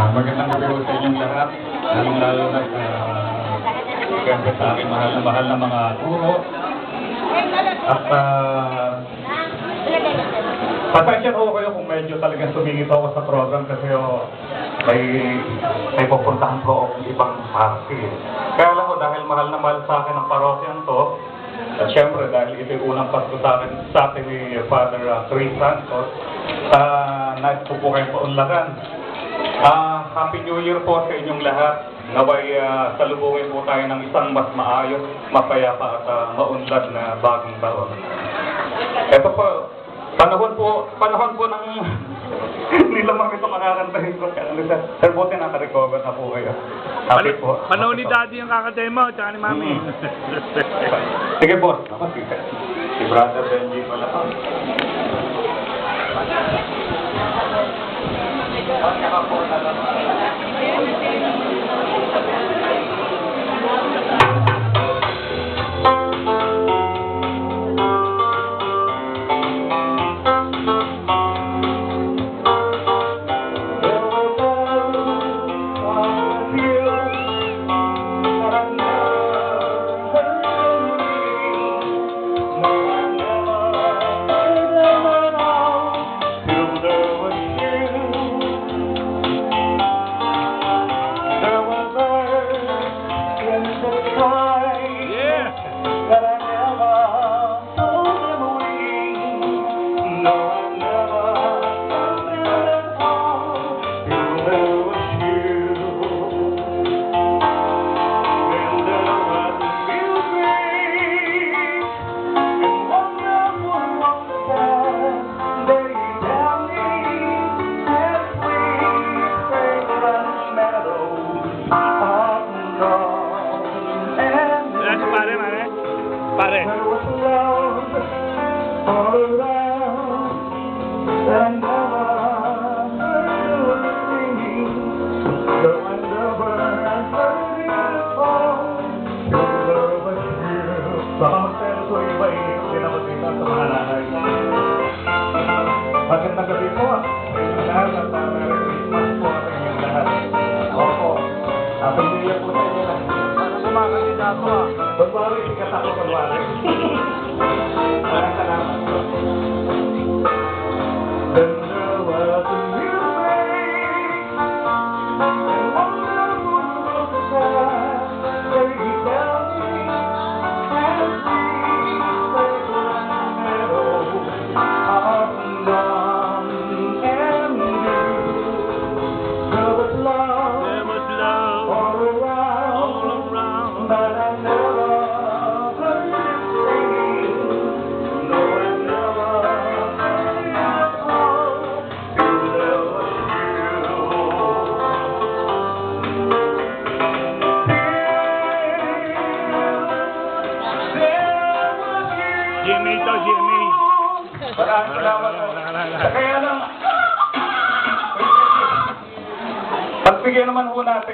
Magandang gabi po sa inyong lahat, lalong-lalo na siyempre sa aking mahal na mga guro. At pasensya ko kayo kung medyo talagang sumingit ako sa program kasi may pupuntahan ko ang ibang party. Kaya lang ko dahil mahal na mahal sa akin ang parokyan to, at syempre dahil ito yung unang Pasko sa atin ni Father Chris Santos, nais ko po kayong paunlakan. Happy New Year po sa inyong lahat. Naway salubungin po tayo ng isang mas maayos, mapayapa at maunlad na bagong taon. Ito po, panahon po ng nilamang ito makakantahin ko. Sir, buti naka-recover na po kayo. Happy po. Panahon ni Daddy yung kakantahin mo, tsaka ni Mami. Sige boss, ako si Brother Benji pala. Pare. Magandang gabi po. Lahat at Merry Christmas po sa inyong lahat. Opo. Happy New Year po sa inyo lahat. Ano kumakandida ako Kunwari, sikat ako kunwari. Maraming salamat. Then there was a music, and wonderful was the sound, very lovely, and sweet, fragrant meadow, up and down and blue. There was love all around, but I never heard it singing. No, I never heard it at all. Till there was Jimmy to, Jimmy. Maraming salamat po. Kaya lang, pagbigyan naman po natin.